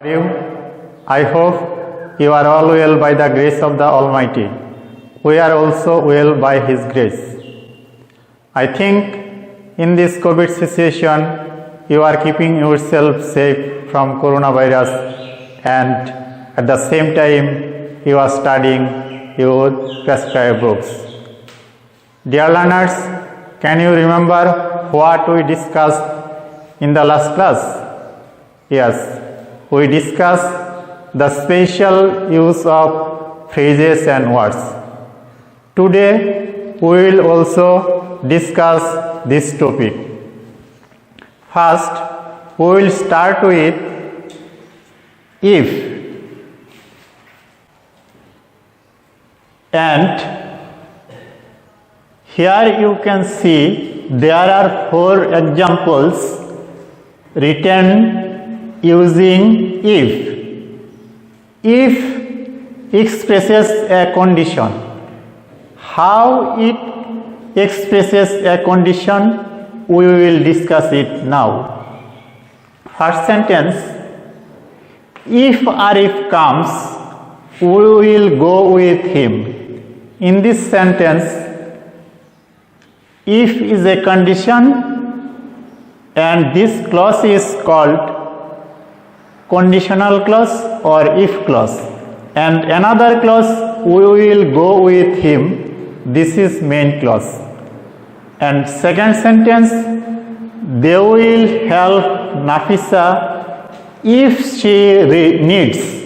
You, I hope you are all well by the grace of the Almighty. We are also well by His grace. I think in this COVID situation, you are keeping yourself safe from coronavirus, and at the same time, you are studying your prescribed books. Dear learners, can you remember what we discussed in the last class? Yes, we discussed the special use of phrases and words. Today, we will also discuss this topic. First, we will start with if, and here you can see there are 4 examples written using if. If expresses a condition. How it expresses a condition, we will discuss it now. First sentence, if Arif comes, we will go with him. In this sentence, if is a condition and this clause is called conditional clause or if clause, and another clause, we will go with him, this is main clause. And second sentence, they will help Nafisa if she needs.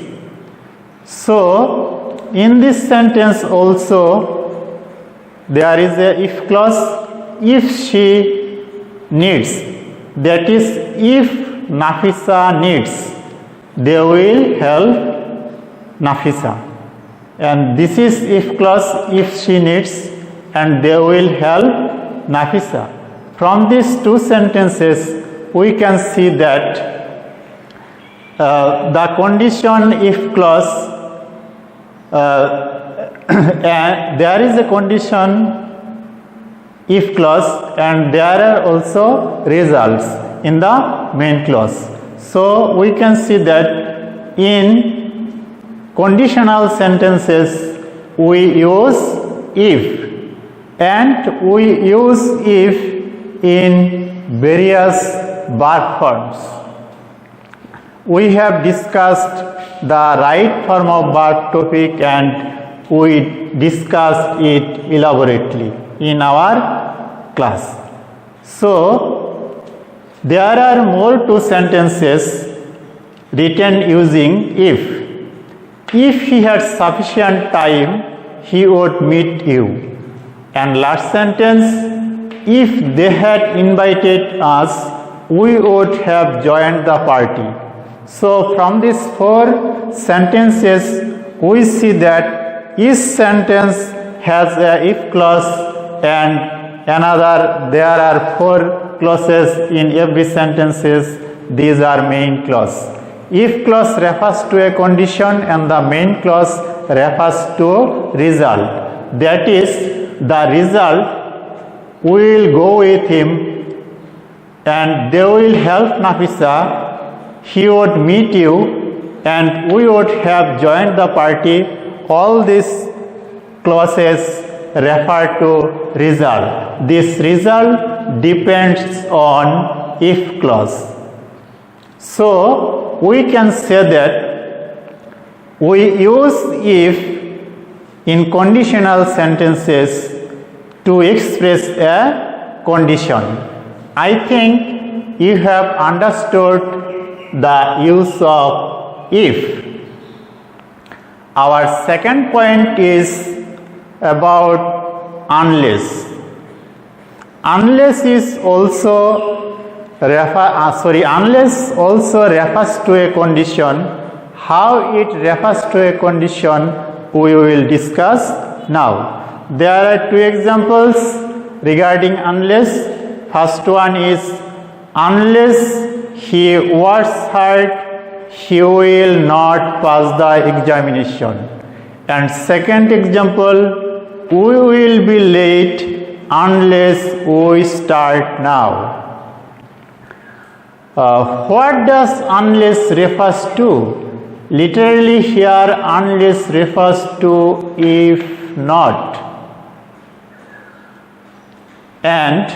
So in this sentence also there is a if clause, if she needs, that is if Nafisa needs, they will help Nafisa. And this is if clause, if she needs, and they will help Nafisa. From these 2 sentences, we can see that the condition if clause, there is a condition if clause, and there are also results in the main clause. So we can see that in conditional sentences we use if, and we use if in various verb forms. We have discussed the right form of verb topic and we discussed it elaborately in our class. So there are more 2 sentences written using if. If he had sufficient time, he would meet you. And last sentence, if they had invited us, we would have joined the party. So from these 4 sentences, we see that each sentence has a if clause, and another, there are 4 clauses in every sentences. These are main clause. If clause refers to a condition and the main clause refers to result. That is, the result, we will go with him and they will help Nafisa, he would meet you, and we would have joined the party. All these clauses refer to result. This result depends on if clause. So we can say that we use if in conditional sentences to express a condition. I think you have understood the use of if. Our second point is about unless. Unless is also unless also refers to a condition. How it refers to a condition we will discuss now. There are 2 examples regarding unless. First one is unless he works hard, he will not pass the examination. And second example, we will be late unless we start now. What does unless refers to? Literally here unless refers to if not. And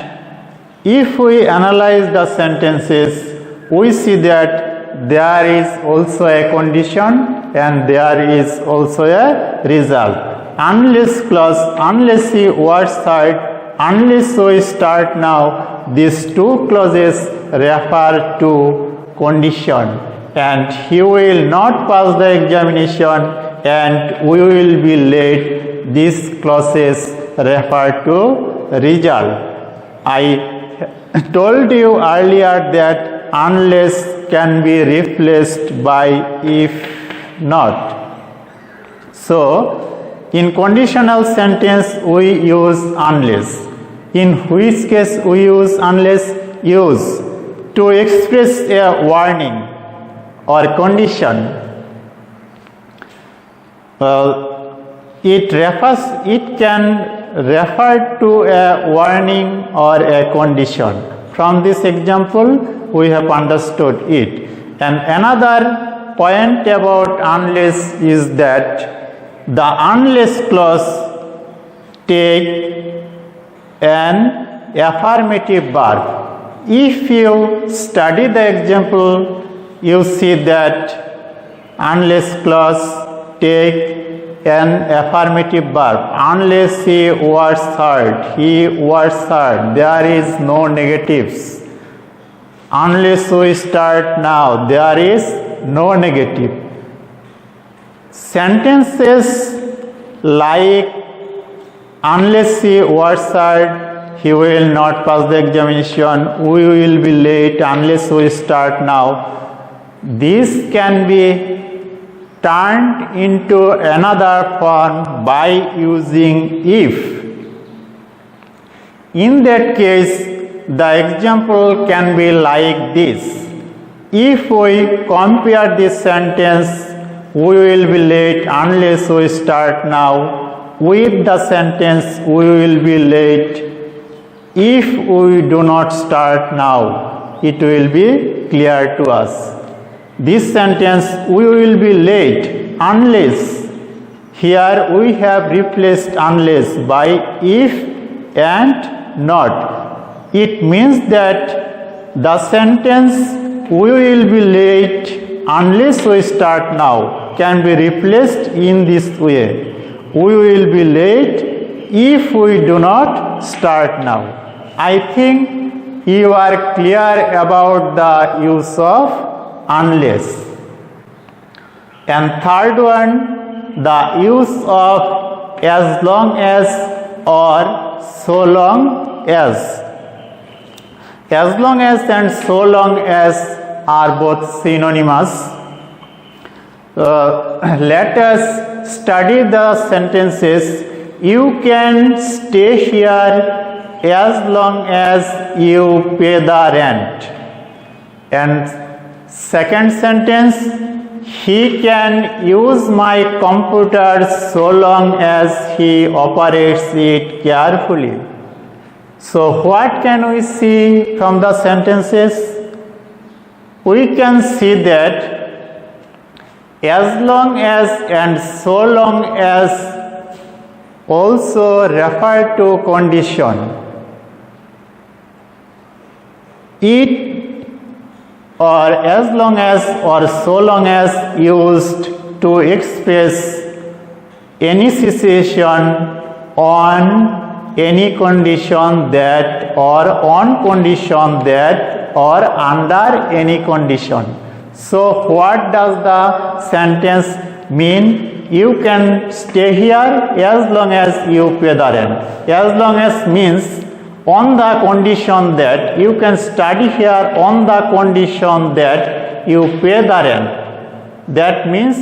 if we analyze the sentences, we see that there is also a condition and there is also a result. Unless clause, unless the word start, unless we start now, these two clauses refer to condition, and he will not pass the examination and we will be late. These clauses refer to result. I told you earlier that unless can be replaced by if not. So in conditional sentence we use unless. In which case we use unless? Use to express a warning or condition. It can refer to a warning or a condition. From this example we have understood it. And another point about unless is that the unless clause take an affirmative verb. If you study the example, you see that unless clause take an affirmative verb. Unless he was heard, there is no negatives. Unless we start now, there is no negative. Sentences like unless he was heard, he will not pass the examination, we will be late unless we start now. This can be turned into another form by using if. In that case, the example can be like this. If we compare this sentence, we will be late unless we start now, with the sentence we will be late if we do not start now, it will be clear to us. This sentence we will be late unless, here we have replaced unless by if and not. It means that the sentence we will be late unless we start now can be replaced in this way. We will be late if we do not start now. I think you are clear about the use of unless. And third one, the use of as long as or so long as. As long as and so long as are both synonymous. Let us study the sentences. You can stay here as long as you pay the rent. And second sentence, he can use my computer so long as he operates it carefully. So what can we see from the sentences? We can see that as long as and so long as also refer to condition. It or as long as or so long as used to express any situation on any condition that or on condition that or under any condition. So what does the sentence mean? You can stay here as long as you pay the rent. As long as means on the condition that you can study here on the condition that you pay the rent. That means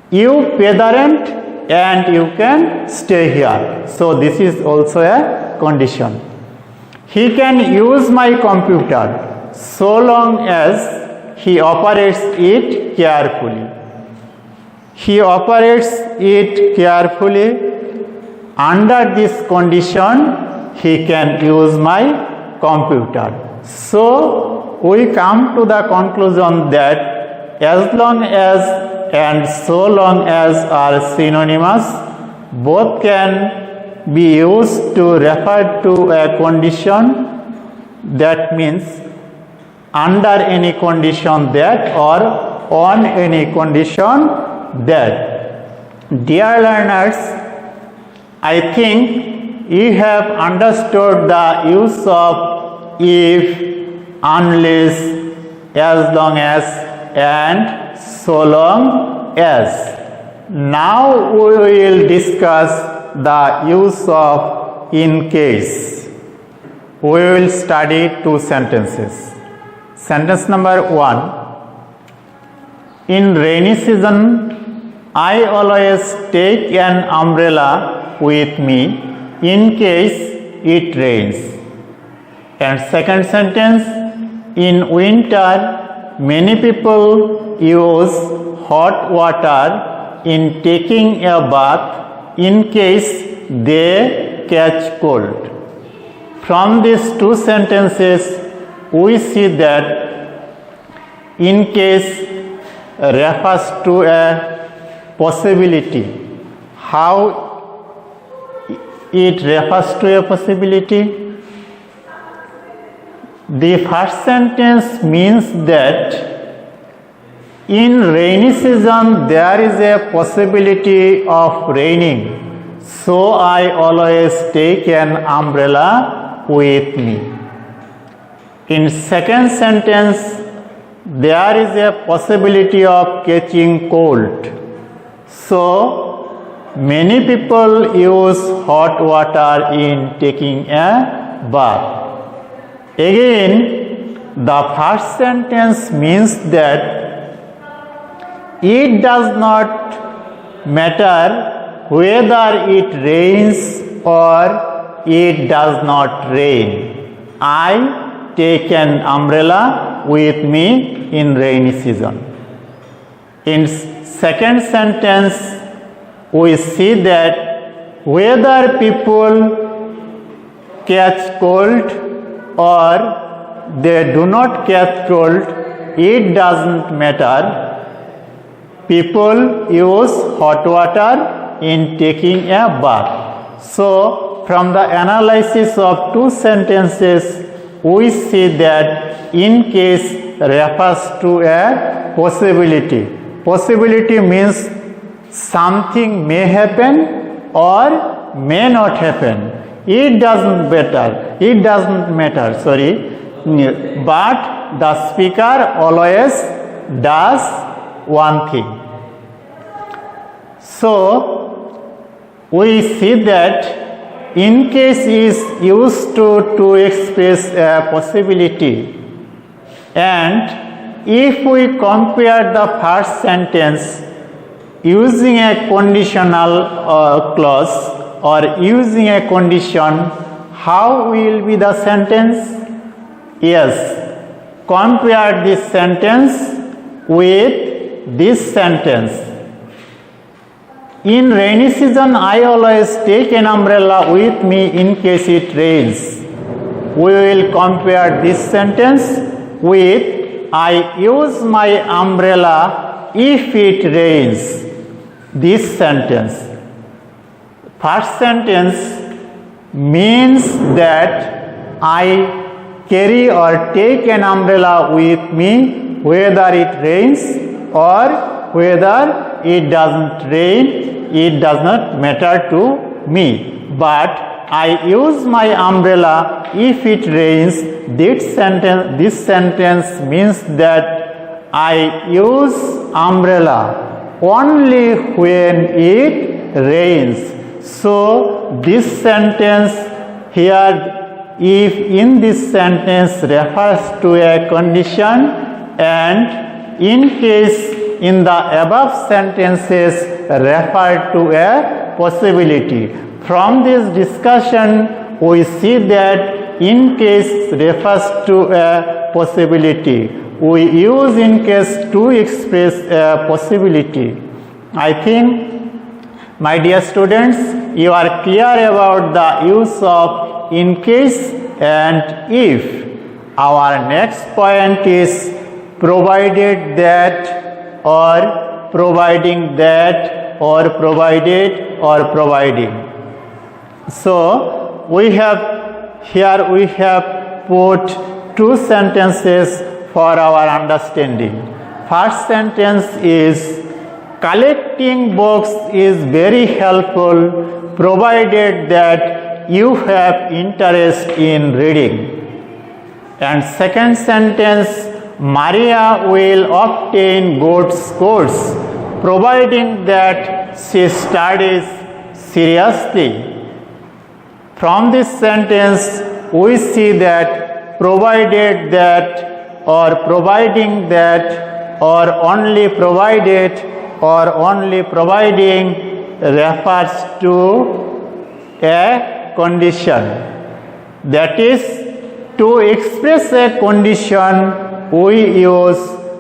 you pay the rent and you can stay here. So this is also a condition. He can use my computer so long as he operates it carefully. He operates it carefully. Under this condition, he can use my computer. So we come to the conclusion that as long as and so long as are synonymous, both can be used to refer to a condition. That means under any condition that or on any condition that. Dear learners, I think you have understood the use of if, unless, as long as, and so long as. Now we will discuss the use of in case. We will study two sentences. Sentence number 1. In rainy season, I always take an umbrella with me in case it rains. And second sentence, in winter, many people use hot water in taking a bath in case they catch cold. From these two sentences, we see that in case refers to a possibility. How it refers to a possibility? The first sentence means that in rainy season there is a possibility of raining, so I always take an umbrella with me. In second sentence, there is a possibility of catching cold, so many people use hot water in taking a bath. Again, the first sentence means that it does not matter whether it rains or it does not rain. I take an umbrella with me in rainy season. In second sentence, we see that whether people catch cold or they do not catch cold, it doesn't matter. People use hot water in taking a bath. So, from the analysis of two sentences, we see that in case refers to a possibility. Possibility means something may happen or may not happen. It doesn't matter, but the speaker always does one thing. So, we see that in case is used to express a possibility, and if we compare the first sentence using a conditional clause or using a condition, how will be the sentence? Yes, compare this sentence with this sentence. In rainy season, I always take an umbrella with me in case it rains. We will compare this sentence with I use my umbrella if it rains. This sentence. First sentence means that I carry or take an umbrella with me whether it rains or whether it doesn't rain, it does not matter to me. But I use my umbrella if it rains. This sentence means that I use umbrella only when it rains. So this sentence here, if in this sentence refers to a condition, and in case in the above sentences refer to a possibility. From this discussion, we see that in case refers to a possibility. We use in case to express a possibility. I think, my dear students, you are clear about the use of in case and if. Our next point is provided that or providing that or provided or providing. So we have put two sentences for our understanding. First sentence is collecting books is very helpful provided that you have interest in reading. And second sentence, Maria will obtain good scores providing that she studies seriously. From this sentence, we see that provided that or providing that or only provided or only providing refers to a condition. That is, to express a condition, we use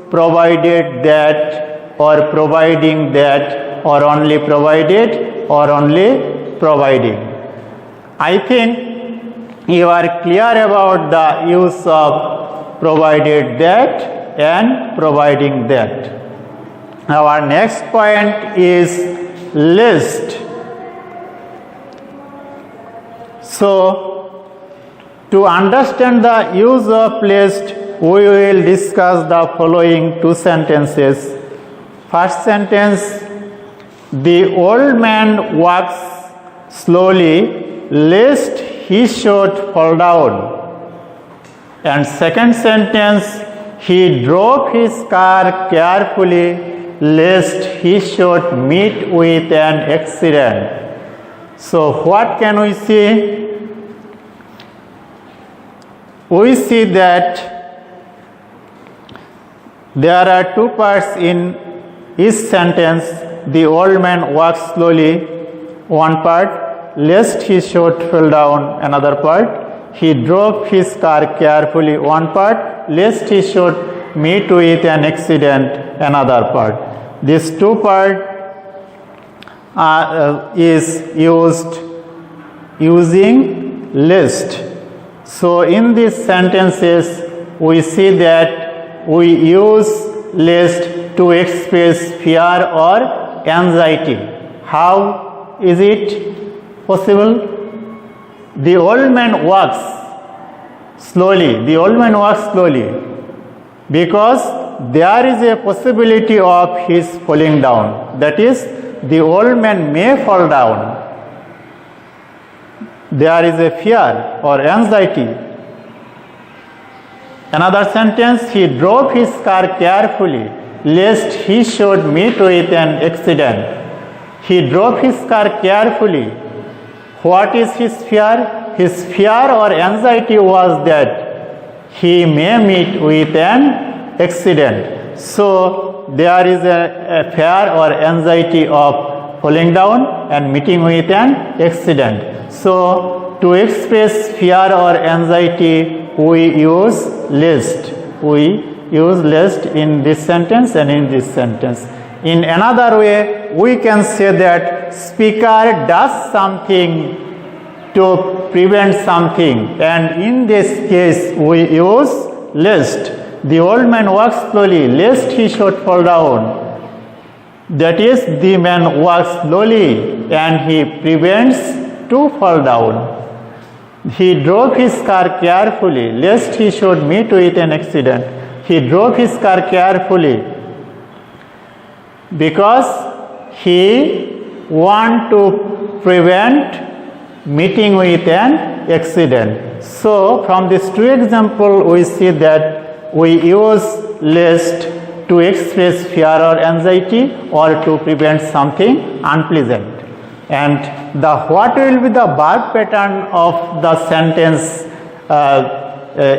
provided that or providing that or only provided or only providing. I think you are clear about the use of provided that and providing that. Our next point is list. So, to understand the use of list, we will discuss the following two sentences. First sentence, the old man walks slowly lest he should fall down. And second sentence, he drove his car carefully lest he should meet with an accident. So what can we see? We see that there are two parts in each sentence. The old man walks slowly, one part, lest he should fall down, another part. He drove his car carefully, one part, lest he should meet with an accident, another part. This two part is used using list. So in these sentences, we see that we use list to express fear or anxiety. How is it possible? The old man walks slowly. The old man walks slowly because there is a possibility of his falling down. That is, the old man may fall down. There is a fear or anxiety. Another sentence, he drove his car carefully lest he should meet with an accident. He drove his car carefully. What is his fear? His fear or anxiety was that he may meet with an accident. So there is a fear or anxiety of falling down and meeting with an accident. So to express fear or anxiety, we use list. We use list in this sentence and in this sentence. In another way, we can say that speaker does something to prevent something, and in this case we use lest. The old man walks slowly lest he should fall down. That is, the man walks slowly and he prevents to fall down. He drove his car carefully lest he should meet with an accident. He drove his car carefully because he want to prevent meeting with an accident. So from this two example, we see that we use lest to express fear or anxiety or to prevent something unpleasant. And what will be the verb pattern of the sentence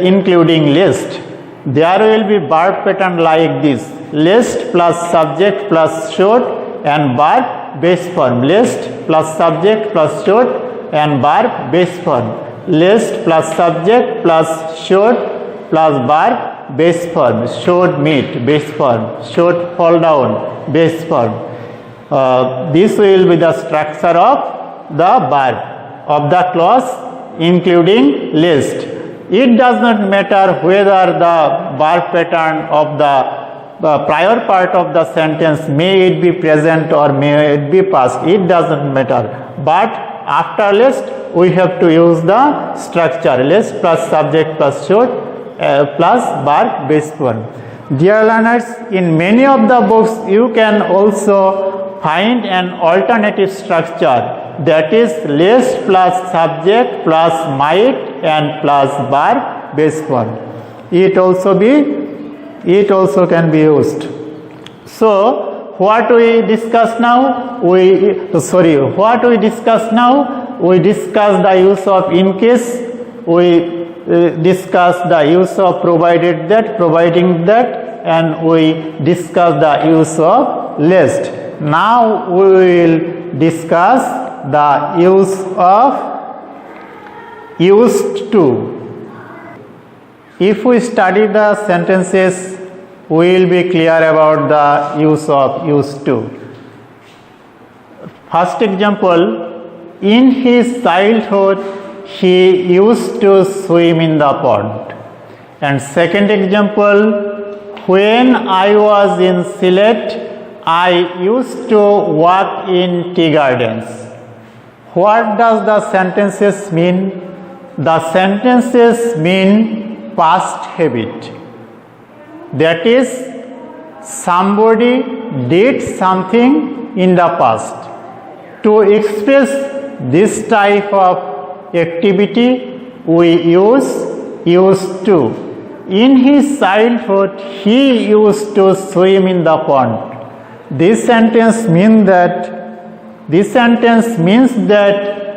including list? There will be verb pattern like this: list plus subject plus should and verb base form. List plus subject plus should and verb base form. List plus subject plus should plus verb base form. Should meet base form. Should fall down base form. This will be the structure of the verb of the clause including list. it does not matter whether the verb pattern of the prior part of the sentence may it be present or may it be past, it doesn't matter, but after list we have to use the structure list plus subject plus should plus verb base form. Dear learners, in many of the books you can also find an alternative structure, that is list plus subject plus might and plus verb base form. It also can be used. So what we discuss now? We discuss the use of in case, we discuss the use of providing that, and we discuss the use of list. Now we will discuss the use of used to. If we study the sentences, we will be clear about the use of used to. First example, in his childhood he used to swim in the pond. And second example, when I was in Sylhet, I used to walk in tea gardens. What does the sentences mean? The sentences mean past habit. That is, somebody did something in the past. To express this type of activity, we use used to. In his childhood, he used to swim in the pond. This sentence means that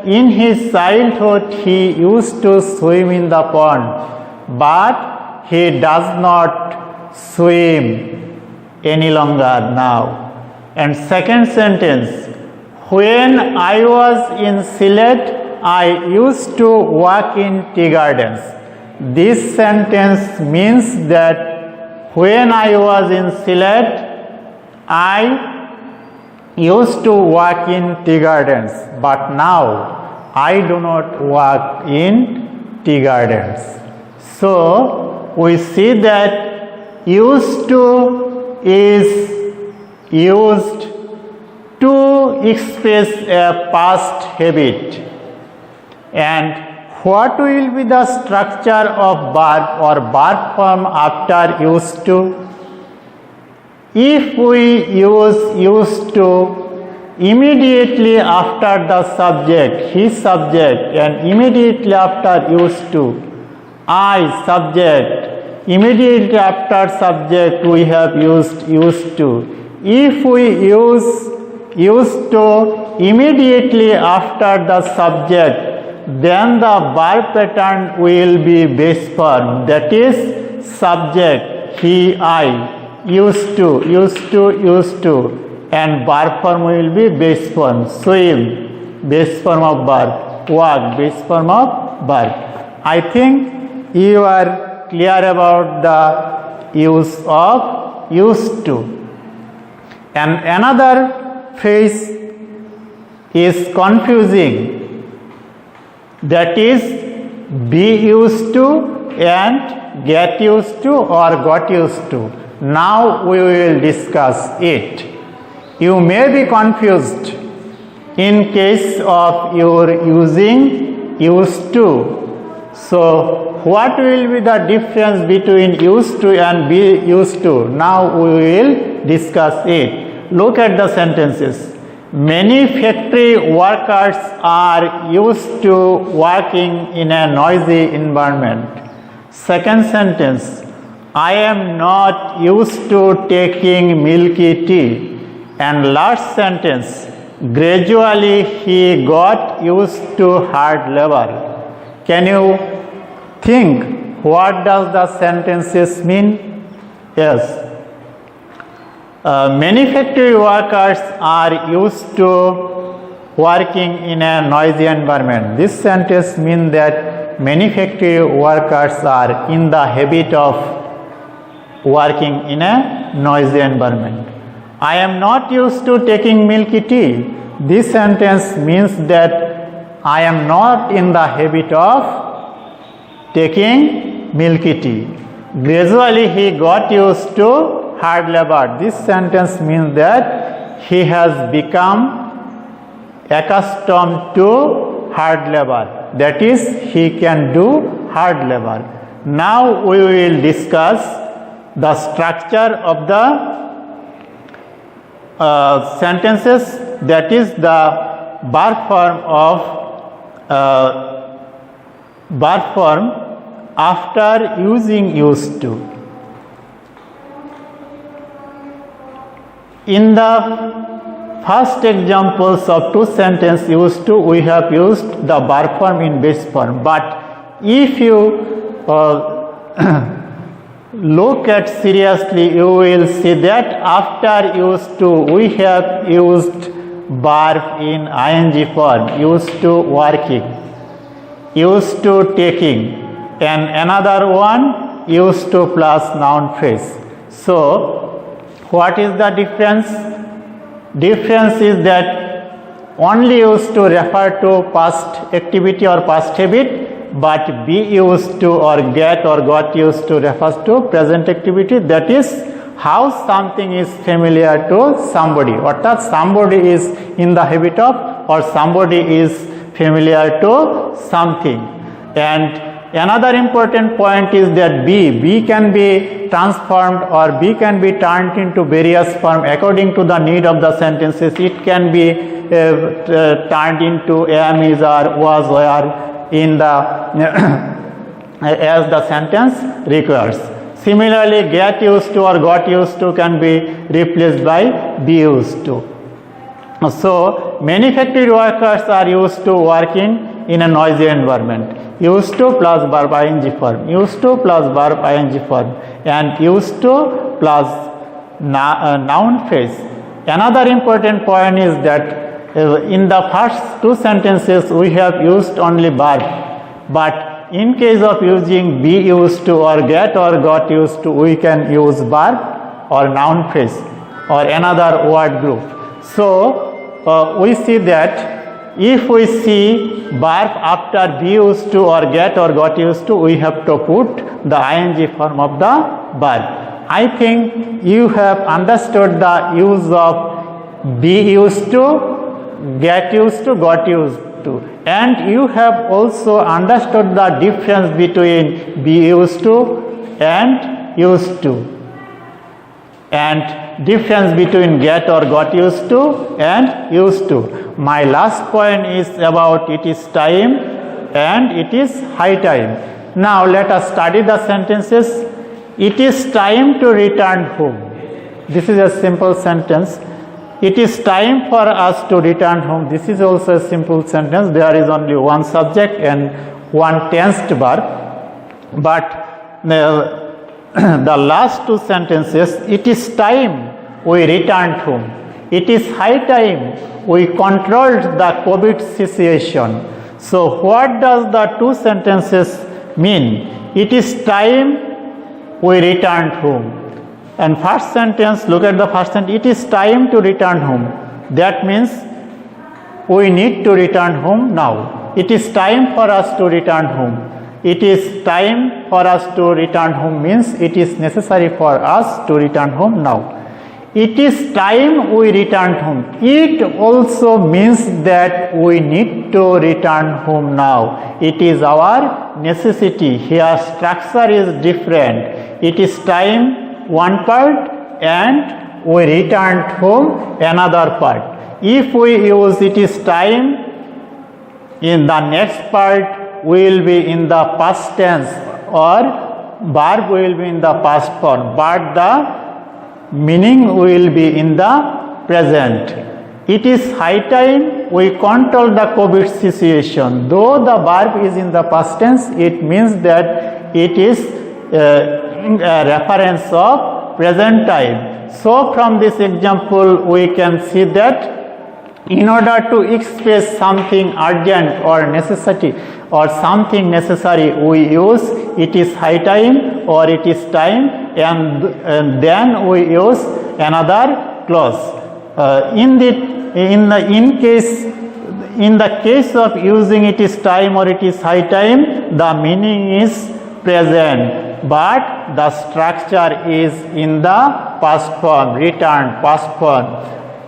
in his childhood he used to swim in the pond, but he does not swim any longer now. And second sentence, when I was in Sylhet, I used to walk in tea gardens. This sentence means that when I was in Sylhet, I used to walk in tea gardens, but now I do not walk in tea gardens. So we see that used to is used to express a past habit. And what will be the structure of verb or verb form after used to? If we use used to immediately after the subject, his subject, and immediately after used to, I subject, immediately after subject we have used to. If we use used to immediately after the subject, then the verb pattern will be base form, that is subject, he, I. Used to, and verb form will be base form. Swim, base form of verb. Walk, base form of verb. I think you are clear about the use of used to. And another phrase is confusing, that is be used to and get used to or got used to. Now we will discuss it. You may be confused in case of your using used to. So what will be the difference between used to and be used to? Now we will discuss it. Look at the sentences. Many factory workers are used to working in a noisy environment. Second sentence, I am not used to taking milky tea. And last sentence, gradually he got used to hard labor. Can you think what does the sentences mean? Yes. Many factory workers are used to working in a noisy environment. This sentence means that many factory workers are in the habit of working in a noisy environment. I am not used to taking milky tea. This sentence means that I am not in the habit of taking milky tea. Gradually he got used to hard labor. This sentence means that he has become accustomed to hard labor. That is, he can do hard labor. Now we will discuss the structure of the sentences, that is the verb form after using used to. In the first examples of two sentences used to, we have used the verb form in base form. But if you look at seriously, you will see that after used to, we have used verb in ing form, used to working, used to taking, and another one used to plus noun phrase. So, what is the difference? Difference is that only used to refer to past activity or past habit, but be used to or get or got used to refers to present activity, that is how something is familiar to somebody, or that somebody is in the habit of, or somebody is familiar to something. And another important point is that be can be transformed or be can be turned into various form according to the need of the sentences. It can be turned into am, is, or was, were in the as the sentence requires. Similarly, get used to or got used to can be replaced by be used to. So, many factory workers are used to working in a noisy environment. Used to plus verb ing form, used to plus verb ing form, and used to plus noun phrase. Another important point is that in the first two sentences we have used only verb, but in case of using be used to or get or got used to, we can use verb or noun phrase or another word group. So we see that if we see verb after be used to or get or got used to, we have to put the ing form of the verb. I think you have understood the use of be used to, get used to, got used to, and you have also understood the difference between be used to and used to, and difference between get or got used to and used to. My last point is about it is time and it is high time. Now let us study the sentences. It is time to return home. This is a simple sentence. It is time for us to return home. This is also a simple sentence. There is only one subject and one tensed verb. But the last two sentences, it is time we returned home. It is high time we controlled the COVID situation. So what does the two sentences mean? It is time we returned home. And first sentence, look at the first sentence, it is time to return home. That means we need to return home now. It is time for us to return home. It is time for us to return home means it is necessary for us to return home now. It is time we returned home. It also means that we need to return home now. It is our necessity. Here structure is different. It is time one part and we returned home another part. If we use it is time, in the next part will be in the past tense or verb will be in the past form, but the meaning will be in the present. It is high time we control the COVID situation. Though the verb is in the past tense, it means that it is a reference of present time. So from this example we can see that in order to express something urgent or necessity or something necessary, we use it is high time or it is time, and then we use another clause. In case in the case of using it is time or it is high time, the meaning is present, but the structure is in the past form, return, past form.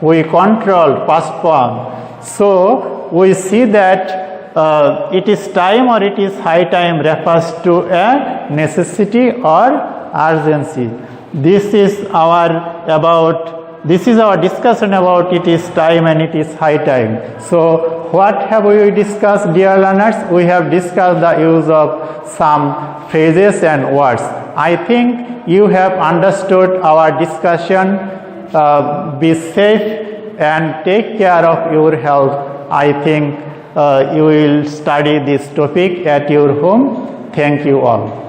We control past form. So we see that it is time or it is high time refers to a necessity or urgency. This is our discussion about it is time and it is high time. So what have we discussed, dear learners? We have discussed the use of some phrases and words. I think you have understood our discussion. Be safe and take care of your health. I think you will study this topic at your home. Thank you all.